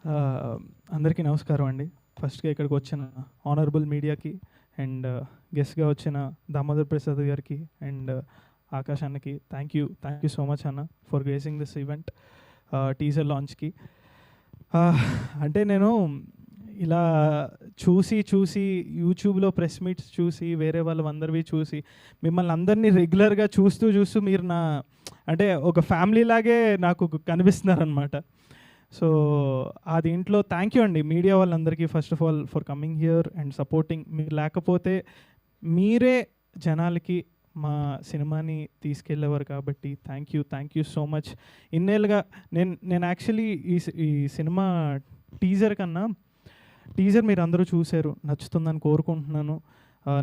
అందరికీ నమస్కారం అండి. ఫస్ట్‌గా ఇక్కడికి వచ్చిన ఆనరబుల్ మీడియాకి అండ్ గెస్ట్‌గా వచ్చిన దామోదర్ ప్రసాద్ గారికి అండ్ ఆకాష్ అన్నకి థ్యాంక్ యూ సో మచ్ అన్న for gracing this event teaser లాంచ్కి. అంటే నేను ఇలా చూసి యూట్యూబ్లో ప్రెస్ మీట్స్ చూసి వేరే వాళ్ళందరివి చూసి మిమ్మల్ని అందరినీ రెగ్యులర్గా చూస్తూ మీరు నా అంటే ఒక ఫ్యామిలీ లాగే నాకు కనిపిస్తున్నారనమాట. సో ఆ దీంట్లో థ్యాంక్ యూ అండి మీడియా వాళ్ళందరికీ first of all for coming here and supporting. మీరు లేకపోతే మీరే జనాలకి మా సినిమాని తీసుకెళ్ళేవారు కాబట్టి థ్యాంక్ యూ సో మచ్. ఇన్నేళ్ళుగా నేను యాక్చువల్లీ ఈ సినిమా టీజర్ మీరు అందరూ చూశారు, నచ్చుతుందని కోరుకుంటున్నాను,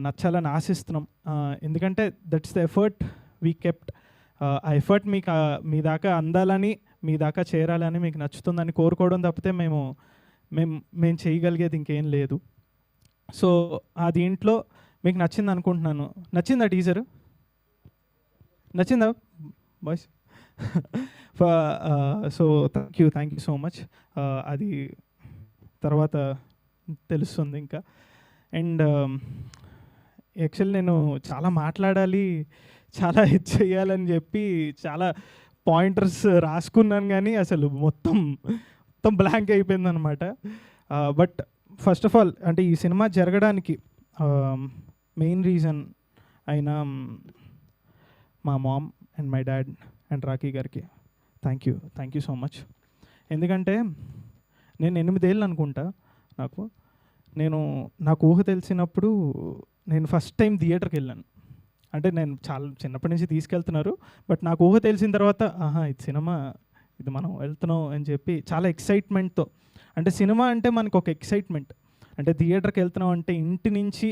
నచ్చాలని ఆశిస్తున్నాం. ఎందుకంటే that's the effort we kept. ఆ ఎఫర్ట్ మీకు మీ దాకా అందాలని, మీ దాకా చేరాలని, మీకు నచ్చుతుందని కోరుకోవడం తప్పితే మేము చేయగలిగేది ఇంకేం లేదు. సో ఆ దీంట్లో మీకు నచ్చింది అనుకుంటున్నాను. నచ్చిందా టీజర్? నచ్చిందా boys? So thank you so much. అది తర్వాత తెలుస్తుంది ఇంకా. అండ్ యాక్చువల్లీ నేను చాలా మాట్లాడాలి, చాలా చేయాలని చెప్పి చాలా పాయింటర్స్ రాసుకున్నాను, కానీ అసలు మొత్తం బ్లాంక్ అయిపోయిందనమాట. బట్ ఫస్ట్ ఆఫ్ ఆల్ అంటే ఈ సినిమా జరగడానికి మెయిన్ రీజన్ అయిన మా mom and my dad and Rakhi గారికి థ్యాంక్ యూ సో మచ్. ఎందుకంటే నేను 8 ఏళ్ళు అనుకుంటా నాకు ఊహ తెలిసినప్పుడు నేను ఫస్ట్ టైం థియేటర్కి వెళ్ళాను. అంటే నేను చాలా చిన్నప్పటి నుంచి తీసుకెళ్తున్నారు, బట్ నాకు ఊహ తెలిసిన తర్వాత ఇది సినిమా, ఇది మనం వెళ్తున్నాం అని చెప్పి చాలా ఎక్సైట్మెంట్తో. అంటే సినిమా అంటే మనకు ఒక ఎక్సైట్మెంట్. అంటే థియేటర్కి వెళ్తున్నాం అంటే ఇంటి నుంచి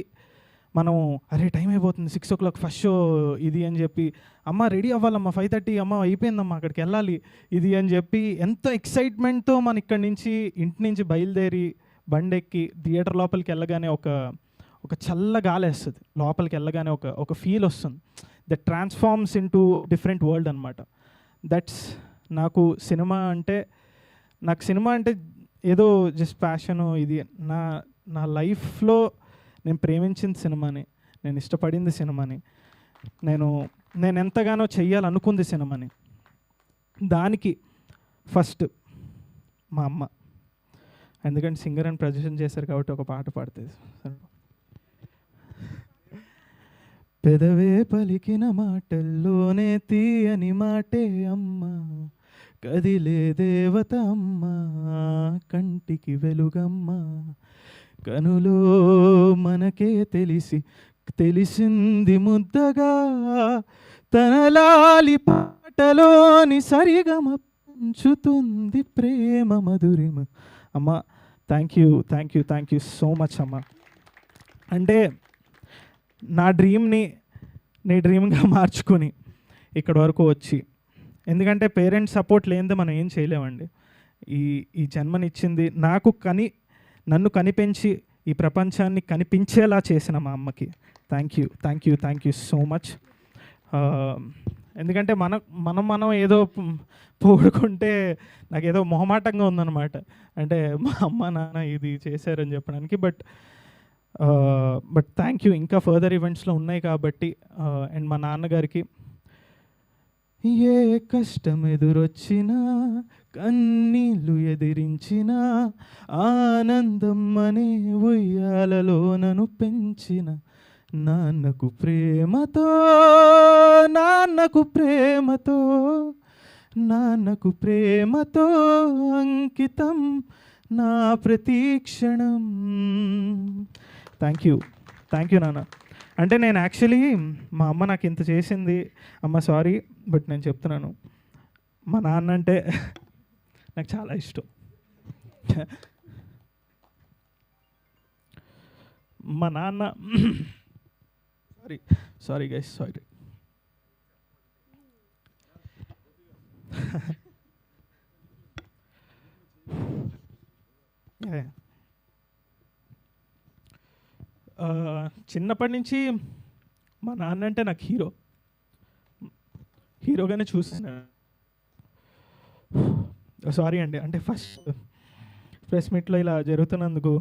మనం అరే టైం అయిపోతుంది, 6 o'clock ఫస్ట్ షో ఇది అని చెప్పి, అమ్మ రెడీ అవ్వాలమ్మా 5:30, అమ్మ అయిపోయిందమ్మా అక్కడికి వెళ్ళాలి ఇది అని చెప్పి ఎంతో ఎక్సైట్మెంట్తో మన ఇక్కడి నుంచి ఇంటి నుంచి బయలుదేరి బండెక్కి థియేటర్ లోపలికి వెళ్ళగానే ఒక చల్ల గాలి వేస్తుంది, లోపలికి వెళ్ళగానే ఒక ఫీల్ వస్తుంది. That transforms into different world అనమాట. దట్స్ నాకు సినిమా అంటే ఏదో జస్ట్ ప్యాషను. ఇది నా లైఫ్లో నేను ప్రేమించిన సినిమాని, నేను ఇష్టపడింది సినిమాని, నేను ఎంతగానో చెయ్యాలనుకుంది సినిమాని. దానికి ఫస్ట్ మా అమ్మ, ఎందుకంటే సింగర్ అని ప్రజెంట్ చేశారు కాబట్టి ఒక పాట పాడుతుంది. పెదవే పలికిన మాటల్లోనే తీయని మాటే అమ్మ, కదిలే దేవత అమ్మ, కంటికి వెలుగమ్మ, కనులో మనకే తెలిసింది ముద్దగా, తనలాలి పాటలోని సరిగమ పంచుతుంది ప్రేమ మధురిమ. అమ్మ థ్యాంక్ యూ సో మచ్ అమ్మ. అంటే నా డ్రీమ్ని నీ డ్రీమ్గా మార్చుకొని ఇక్కడ వరకు వచ్చి, ఎందుకంటే పేరెంట్స్ సపోర్ట్ లేనిదే మనం ఏం చేయలేమండి. ఈ జన్మనిచ్చింది నన్ను కనిపించి ఈ ప్రపంచాన్ని కనిపించేలా చేసిన మా అమ్మకి థ్యాంక్ యూ సో మచ్. ఎందుకంటే మనం ఏదో పోడుకుంటే నాకేదో మొహమాటంగా ఉందన్నమాట. అంటే మా అమ్మ నాన్న ఇది చేశారని చెప్పడానికి. But thank you. ఇంకా ఫర్దర్ ఈవెంట్స్లో ఉన్నాయి కాబట్టి. అండ్ మా నాన్నగారికి ఏ కష్టం ఎదురొచ్చినా, కన్నీళ్ళు ఎదిరించిన, ఆనందం అనే ఉయ్యాలలో నన్ను పెంచిన నాన్నకు ప్రేమతో అంకితం నా ప్రతీక్షణం. థ్యాంక్ యూ నాన్న. అంటే నేను యాక్చువల్లీ మా అమ్మ నాకు ఇంత చేసింది, అమ్మ సారీ, బట్ నేను చెప్తున్నాను, మా నాన్న అంటే నాకు చాలా ఇష్టం. మా నాన్న సారీ గైస్, సారీ. చిన్నప్పటి నుంచి మా నాన్న అంటే నాకు హీరోగానే చూసాను. సారీ అండి, అంటే ప్రెస్ మీట్లో ఇలా జరుగుతున్నందుకు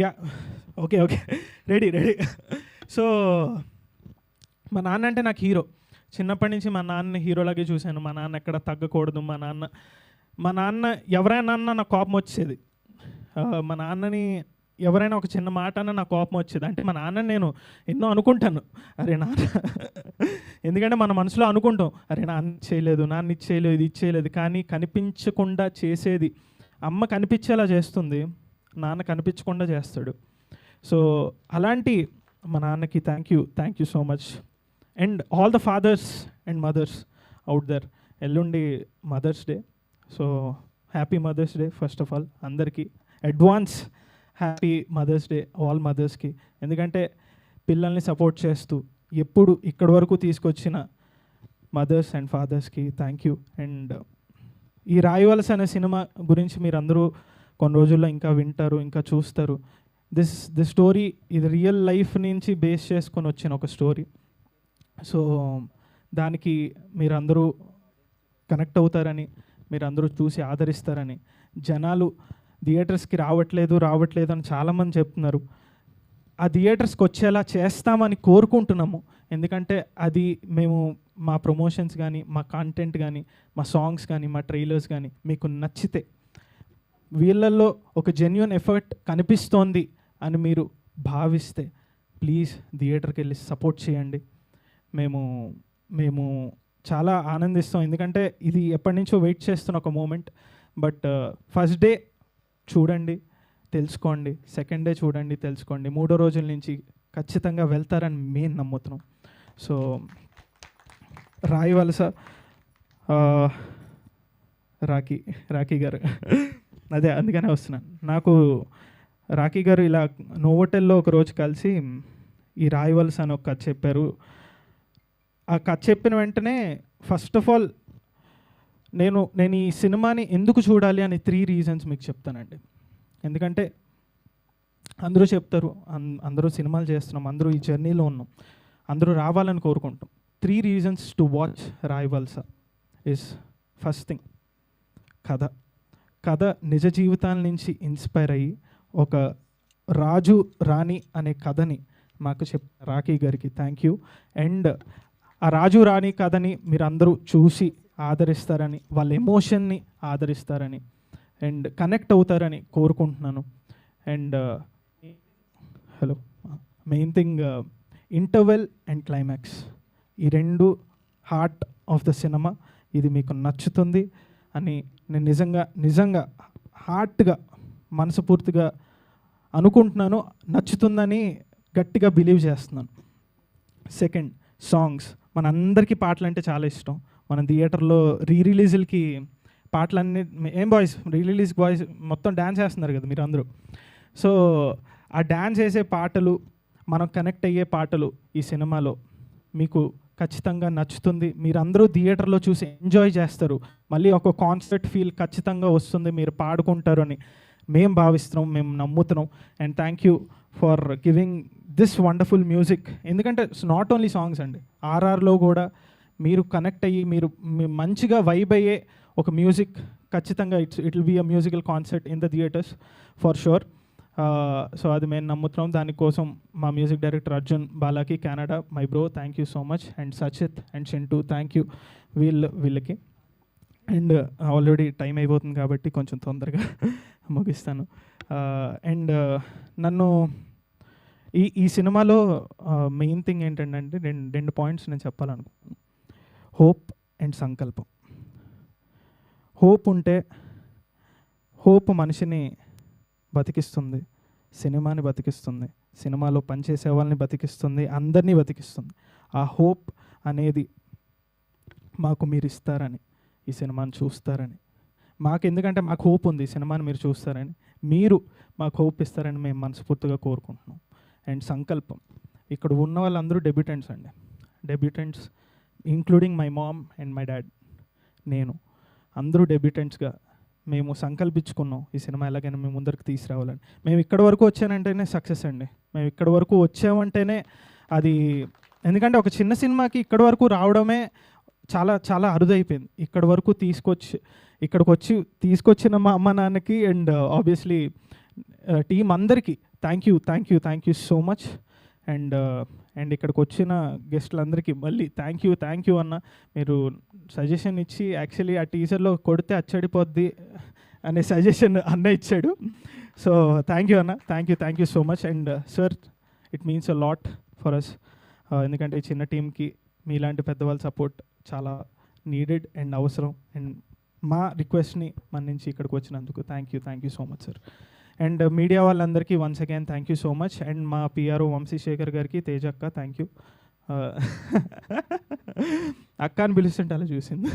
yeah okay okay ready so మా నాన్న అంటే నాకు హీరో. చిన్నప్పటి నుంచి మా నాన్నని హీరోలాగే చూశాను. మా నాన్న ఎక్కడ తగ్గకూడదు. మా నాన్న ఎవరైనా అన్నా నాకు కోపం వచ్చేది. మా నాన్నని ఎవరైనా ఒక చిన్న మాట అన్నా నాకు కోపం వచ్చేది. అంటే మా నాన్నని నేను ఎన్నో అనుకుంటాను, అరే నాన్న, ఎందుకంటే మన మనసులో అనుకుంటాం, అరే నాన్న చేయలేదు, నాన్న ఇది చేయలేదు, ఇది చేయలేదు. కానీ కనిపించకుండా చేసేది అమ్మ కనిపించేలా చేస్తుంది, నాన్న కనిపించకుండా చేస్తాడు. సో అలాంటి మా నాన్నకి thank you so much. And all the fathers and mothers out there. ఎల్లుండి mother's day, so happy mother's day first of all అందరికీ. Advance happy mother's day all మదర్స్కి. ఎందుకంటే పిల్లల్ని సపోర్ట్ చేస్తూ ఎప్పుడు ఇక్కడి వరకు తీసుకొచ్చిన మదర్స్ అండ్ ఫాదర్స్కి థ్యాంక్ యూ. అండ్ ఈ రాయవలస అనే సినిమా గురించి మీరు అందరూ కొన్ని రోజుల్లో ఇంకా వింటారు, ఇంకా చూస్తారు. దిస్ స్టోరీ ఇది రియల్ లైఫ్ నుంచి బేస్ చేసుకొని వచ్చిన ఒక స్టోరీ. సో దానికి మీరందరూ కనెక్ట్ అవుతారని, మీరందరూ చూసి ఆదరిస్తారని. జనాలు థియేటర్స్కి రావట్లేదు అని చాలామంది చెప్తున్నారు. ఆ థియేటర్స్కి వచ్చేలా చేస్తామని కోరుకుంటున్నాము. ఎందుకంటే అది మేము మా ప్రమోషన్స్ కానీ, మా కాంటెంట్ కానీ, మా సాంగ్స్ కానీ, మా ట్రైలర్స్ కానీ మీకు నచ్చితే, వీళ్ళల్లో ఒక జెన్యూన్ ఎఫర్ట్ కనిపిస్తోంది అని మీరు భావిస్తే ప్లీజ్ థియేటర్కి వెళ్ళి సపోర్ట్ చేయండి. మేము చాలా ఆనందిస్తాం. ఎందుకంటే ఇది ఎప్పటి నుంచో వెయిట్ చేస్తున్న ఒక మూమెంట్. బట్ ఫస్ట్ డే చూడండి, తెలుసుకోండి. సెకండ్ డే చూడండి, తెలుసుకోండి. 3వ రోజుల నుంచి ఖచ్చితంగా వెళ్తారని మేము నమ్ముతున్నాం. సో రాయవలస రాఖీ గారు అదే అందుకనే వస్తున్నాను. నాకు రాఖీ గారు ఇలా నోవోటెల్లో ఒక రోజు కలిసి ఈ రాయవలస అని ఒక కథ చెప్పారు. ఆ కథ చెప్పిన వెంటనే ఫస్ట్ ఆఫ్ ఆల్ నేను ఈ సినిమాని ఎందుకు చూడాలి అని 3 రీజన్స్ మీకు చెప్తానండి. ఎందుకంటే అందరూ చెప్తారు, అందరూ సినిమాలు చేస్తున్నాం, అందరూ ఈ జర్నీలో ఉన్నాం, అందరూ రావాలని కోరుకుంటాం. 3 reasons to watch Rayavalasa is first thing కథ నిజ జీవితాల నుంచి ఇన్స్పైర్ అయ్యి ఒక రాజు రాణి అనే కథని మాకు రాఖీ గారికి థ్యాంక్ యూ. అండ్ ఆ రాజు రాణి కథని మీరు అందరూ చూసి ఆదరిస్తారని, వాళ్ళ ఎమోషన్ని ఆదరిస్తారని అండ్ కనెక్ట్ అవుతారని కోరుకుంటున్నాను. And hello, main thing interval and climax, ఈ 2 హార్ట్ ఆఫ్ ద సినిమా. ఇది మీకు నచ్చుతుంది అని నేను నిజంగా హార్ట్గా మనస్ఫూర్తిగా అనుకుంటున్నాను, నచ్చుతుందని గట్టిగా బిలీవ్ చేస్తున్నాను. Second, songs. మనందరికీ పాటలు అంటే చాలా ఇష్టం. మనం థియేటర్లో రిలీజులకి పాటలన్నీ ఏం బాయ్స్, రిలీజ్ బాయ్స్ మొత్తం డ్యాన్స్ చేస్తున్నారు కదా మీరు అందరూ. సో ఆ డ్యాన్స్ చేసే పాటలు, మనం కనెక్ట్ అయ్యే పాటలు ఈ సినిమాలో మీకు ఖచ్చితంగా నచ్చుతుంది. మీరందరూ థియేటర్లో చూసి ఎంజాయ్ చేస్తారు. మళ్ళీ ఒక కాన్సర్ట్ ఫీల్ ఖచ్చితంగా వస్తుంది, మీరు పాడుకుంటారు అని మేము భావిస్తున్నాం, మేము నమ్ముతున్నాం. And thank you for giving this wonderful music. ఎందుకంటే ఇట్స్ నాట్ ఓన్లీ సాంగ్స్ అండి, ఆర్ఆర్లో కూడా మీరు కనెక్ట్ అయ్యి మీరు మంచిగా వైబ్ అయ్యే ఒక మ్యూజిక్ ఖచ్చితంగా it will be a musical concert in the theatres for sure. So అది మేము నమ్ముతున్నాం. దానికోసం మా మ్యూజిక్ డైరెక్టర్ అర్జున్ బాలాకి, Canada, my bro, thank you so much. And Sachit and Chintu, thank you వీళ్ళకి. అండ్ ఆల్రెడీ టైం అయిపోతుంది కాబట్టి కొంచెం తొందరగా ముగిస్తాను. అండ్ నన్ను ఈ సినిమాలో మెయిన్ థింగ్ ఏంటంటే 2 పాయింట్స్ నేను చెప్పాలనుకుంటున్నాను. హోప్ అండ్ సంకల్పం. హోప్ ఉంటే, హోప్ మనిషిని బతికిస్తుంది, సినిమాని బతికిస్తుంది, సినిమాలో పనిచేసే వాళ్ళని బతికిస్తుంది, అందరినీ బతికిస్తుంది. ఆ హోప్ అనేది మాకు మీరు ఇస్తారని, ఈ సినిమాని చూస్తారని, ఎందుకంటే మాకు హోప్ ఉంది, ఈ సినిమాని మీరు చూస్తారని, మీరు మాకు హోప్ ఇస్తారని మేము మనస్ఫూర్తిగా కోరుకుంటున్నాం. అండ్ సంకల్పం, ఇక్కడ ఉన్న వాళ్ళందరూ డెబ్యూటెంట్స్ అండి, debutants including my mom and my dad, నేను, అందరూ డెబ్యూటెంట్స్గా మేము సంకల్పించుకున్నాం ఈ సినిమా ఎలాగైనా మేము ముందరికి తీసుకురావాలని. మేము ఇక్కడ వరకు వచ్చానంటేనే సక్సెస్ అండి, మేము ఇక్కడ వరకు వచ్చామంటేనే అది. ఎందుకంటే ఒక చిన్న సినిమాకి ఇక్కడ వరకు రావడమే చాలా చాలా అరుదైపోయింది. ఇక్కడి వరకు ఇక్కడికి తీసుకొచ్చిన మా అమ్మ నాన్నకి అండ్ ఆబ్వియస్లీ టీం అందరికీ thank you so much. And ఇక్కడికి వచ్చిన గెస్టులందరికీ మళ్ళీ థ్యాంక్ యూ అన్న. మీరు సజెషన్ ఇచ్చి యాక్చువల్లీ ఆ టీజర్లో కొడితే అచ్చడిపోద్ది అనే సజెషన్ అన్న ఇచ్చాడు. సో థ్యాంక్ యూ అన్న, thank you so much. And sir, it means a lot for us. ఎందుకంటే ఈ చిన్న టీంకి మీలాంటి పెద్దవాళ్ళ సపోర్ట్ చాలా నీడెడ్ అండ్ అవసరం. అండ్ మా రిక్వెస్ట్ని మన్నించి ఇక్కడికి వచ్చినందుకు thank you so much sir. And media వాళ్ళందరికీ once again thank you so much. And మా పిఆర్ఓ వంశీశేఖర్ గారికి, తేజ అక్క థ్యాంక్ యూ. అక్క అని పిలుస్తుంటే అలా చూసింది.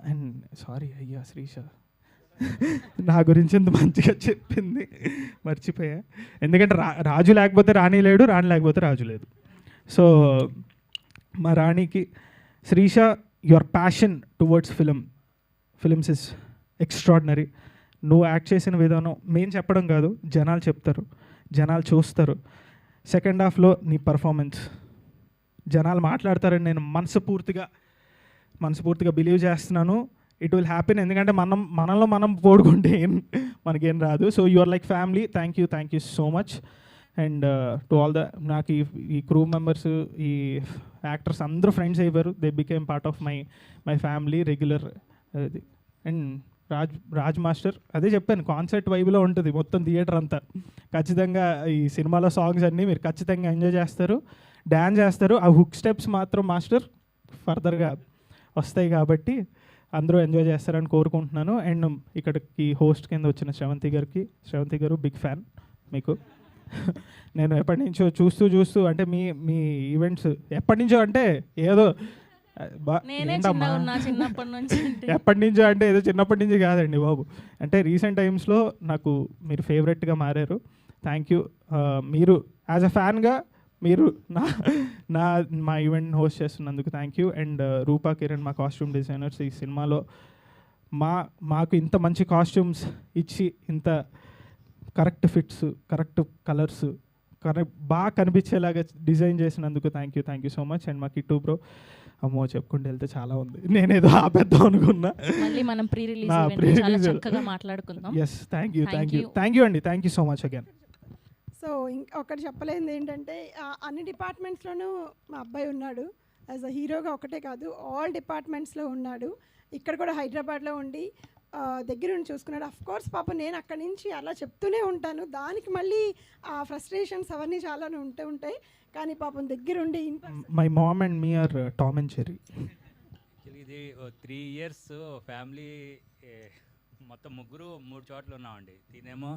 అండ్ సారీ అయ్యా శ్రీష, నా గురించి ఎంత మంచిగా చెప్పింది, మర్చిపోయా. ఎందుకంటే రాజు లేకపోతే రాణి లేడు, రాణి లేకపోతే రాజు లేదు. సో మా రాణికి, Srisha, your passion towards films is extraordinary. నువ్వు యాక్ట్ చేసిన విధానం మేము చెప్పడం కాదు, జనాలు చెప్తారు, జనాలు చూస్తారు. సెకండ్ హాఫ్లో నీ పర్ఫార్మెన్స్ జనాలు మాట్లాడతారని నేను మనస్ఫూర్తిగా బిలీవ్ చేస్తున్నాను. It will happen. ఎందుకంటే మనలో మనం పోడుకుంటే మనకేం రాదు. So you are like family. Thank you so much. And to all నాకు ఈ క్రూ మెంబర్స్, ఈ యాక్టర్స్ అందరూ ఫ్రెండ్స్ అయిపోయారు. They became part of my family regular. And Raj master, అదే చెప్పాను, కాన్సర్ట్ వైబ్లో ఉంటుంది మొత్తం థియేటర్ అంతా. ఖచ్చితంగా ఈ సినిమాలో సాంగ్స్ అన్నీ మీరు ఖచ్చితంగా ఎంజాయ్ చేస్తారు, డ్యాన్స్ చేస్తారు. ఆ హుక్ స్టెప్స్ మాత్రం మాస్టర్ ఫర్దర్గా వస్తాయి కాబట్టి అందరూ ఎంజాయ్ చేస్తారని కోరుకుంటున్నాను. అండ్ ఇక్కడికి హోస్ట్ కింద వచ్చిన శ్రవంతి గారు బిగ్ ఫ్యాన్ మీకు. నేను ఎప్పటి నుంచో చూస్తూ అంటే మీ ఈవెంట్స్ ఎప్పటి నుంచో అంటే ఏదో ఎప్పటి నుంచో అంటే ఏదో చిన్నప్పటి నుంచి కాదండి బాబు. అంటే రీసెంట్ టైమ్స్లో నాకు మీరు ఫేవరెట్గా మారారు. Thank you. మీరు యాజ్ అ ఫ్యాన్గా మీరు మా ఈవెంట్ హోస్ట్ చేస్తున్నందుకు థ్యాంక్ యూ. అండ్ రూపా కిరణ్, మా కాస్ట్యూమ్ డిజైనర్స్, ఈ సినిమాలో మాకు ఇంత మంచి కాస్ట్యూమ్స్ ఇచ్చి, ఇంత కరెక్ట్ ఫిట్స్, కరెక్ట్ కలర్స్, బాగా కనిపించేలాగా డిజైన్ చేసినందుకు thank you so much. And మా కిట్టు బ్రో, అమ్మో చెప్పుకుంటూ వెళ్తే చాలా ఉంది, నేనేదో ఆపేద్దాం అనుకున్నా. ఎస్ థ్యాంక్ యూ అండి, thank you so much again. So ఒకటి చెప్పలేనిది ఏంటంటే అన్ని డిపార్ట్మెంట్స్లోనూ మా అబ్బాయి ఉన్నాడు. యాజ్ అ హీరోగా ఒకటే కాదు, ఆల్ డిపార్ట్మెంట్స్లో ఉన్నాడు. ఇక్కడ కూడా హైదరాబాద్లో ఉండి దగ్గర నుండి చూసుకున్నాడు. అఫ్కోర్స్ పాపం నేను అక్కడి నుంచి అలా చెప్తూనే ఉంటాను, దానికి మళ్ళీ ఆ ఫ్రస్ట్రేషన్స్ అవన్నీ చాలా ఉంటాయి. కానీ పాపం దగ్గరుండి my mom and me are Tom and Jerry. ఇది 3 years ఫ్యామిలీ మొత్తం ముగ్గురు 3 చోట్ల ఉన్నామండి. తినేమో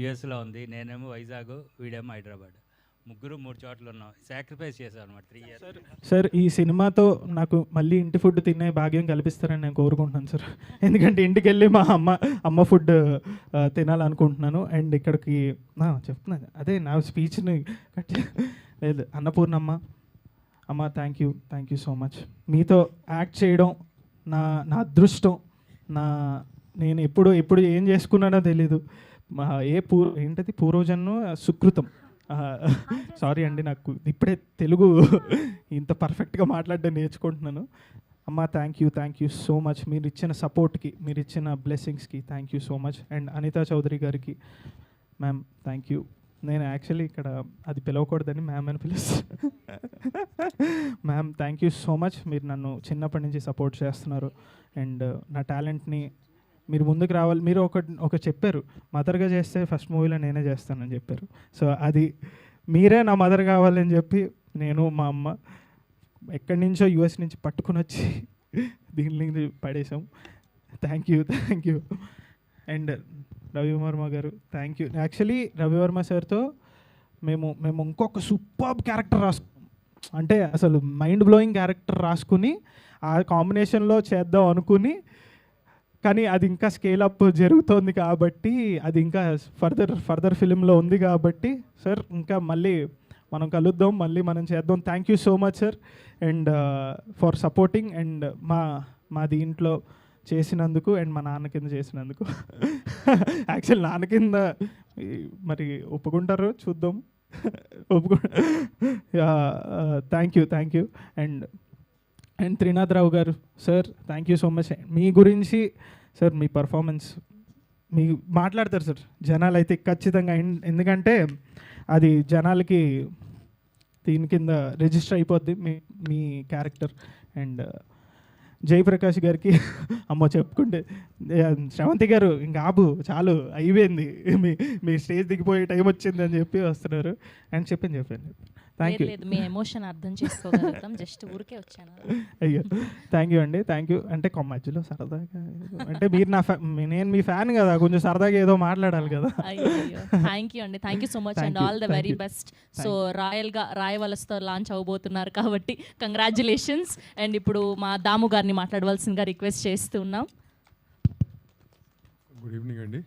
యుఎస్లో ఉంది, నేనేమో వైజాగ్, వీడేమో హైదరాబాద్. ముగ్గురు 3 చోట్ల ఉన్నాం. సాక్రిఫైస్ చేశాం అనమాట 3 years. సార్ ఈ సినిమాతో నాకు మళ్ళీ ఇంటి ఫుడ్ తినే భాగ్యం కల్పిస్తారని నేను కోరుకుంటున్నాను సార్. ఎందుకంటే ఇంటికి వెళ్ళి మా అమ్మ ఫుడ్ తినాలనుకుంటున్నాను. అండ్ ఇక్కడికి చెప్తున్నాను, అదే నా స్పీచ్ని లేదు, అన్నపూర్ణమ్మ అమ్మ థ్యాంక్ యూ సో మచ్. మీతో యాక్ట్ చేయడం నా అదృష్టం. నేను ఎప్పుడు ఏం చేసుకున్నానో తెలీదు. ఏంటది పూర్వజన్మ సుకృతం. సారీ అండి, నాకు ఇప్పుడే తెలుగు ఇంత పర్ఫెక్ట్గా మాట్లాడడం నేర్చుకుంటున్నాను. అమ్మ థ్యాంక్ యూ సో మచ్. మీరు ఇచ్చిన సపోర్ట్కి, మీరు ఇచ్చిన బ్లెస్సింగ్స్కి thank you so much. And Anitha Chowdary గారికి మ్యామ్ థ్యాంక్ యూ. నేను యాక్చువల్లీ ఇక్కడ అది పిలవకూడదని మ్యామ్ అని పిలుస్తాను. Ma'am thank you so much. మీరు నన్ను చిన్నప్పటి నుంచి సపోర్ట్ చేస్తున్నారు. అండ్ నా టాలెంట్ని మీరు ముందుకు రావాలి. మీరు ఒక చెప్పారు, మదర్గా చేస్తే ఫస్ట్ మూవీలో నేనే చేస్తానని చెప్పారు. సో అది మీరే నా మదర్ కావాలని చెప్పి నేను మా అమ్మ ఎక్కడి నుంచో యూఎస్ నుంచి పట్టుకుని వచ్చి దీన్ని పడేసాం. Thank you. అండ్ రవివర్మ గారు థ్యాంక్ యూ. యాక్చువల్లీ రవివర్మ సార్తో మేము ఇంకొక సూపర్బ్ క్యారెక్టర్ అంటే అసలు మైండ్ బ్లోయింగ్ క్యారెక్టర్ రాసుకుని ఆ కాంబినేషన్లో చేద్దాం అనుకుని, కానీ అది ఇంకా స్కేల్ అప్ జరుగుతోంది కాబట్టి, అది ఇంకా ఫర్దర్ ఫిలింలో ఉంది కాబట్టి సార్ ఇంకా మళ్ళీ మనం కలుద్దాం, మళ్ళీ మనం చేద్దాం. Thank you so much sir. And for supporting and మా దీంట్లో చేసినందుకు అండ్ మా నాన్న కింద చేసినందుకు. యాక్చువల్ నాన్న కింద మరి ఒప్పుకుంటారు చూద్దాం. Thank you. And and Trinath Rao గారు sir thank you so much. మీ గురించి సార్ మీ పర్ఫార్మెన్స్ మీ మాట్లాడతారు సార్, జనాలు అయితే ఖచ్చితంగా. ఎందుకంటే అది జనాలకి దీని కింద రిజిస్టర్ అయిపోద్ది మీ క్యారెక్టర్. అండ్ జయప్రకాష్ గారికి అమ్మో చెప్పుకుంటే, శ్రవంతి గారు ఇంకా ఆపు చాలు అయిపోయింది, మీ స్టేజ్ దిగిపోయే టైం వచ్చింది అని చెప్పి వస్తున్నారు. అండ్ చెప్పాను థ్యాంక్ యూ. లేదు, మీ ఎమోషన్ అర్థం చేసుకోగలుగుతాం, జస్ట్ ఊరికే వచ్చాను. అయ్యో థ్యాంక్ యూ అండి, థ్యాంక్ యూ. అంటే మధ్యలో సరదాగా అంటే మీరు నేను మీ ఫ్యాన్ కదా, కొంచెం సరదాగా ఏదో మాట్లాడాలి కదా. అయ్యో థ్యాంక్ యూ అండి, thank you so much and all the very best. So రాయవలసతో లాంచ్ అవబోతున్నారు కాబట్టి కంగ్రాచులేషన్స్. అండ్ ఇప్పుడు మా దాము గారిని మాట్లాడవలసిందిగా రిక్వెస్ట్ చేస్తూ ఉన్నాం. గుడ్ ఈవినింగ్ అండి.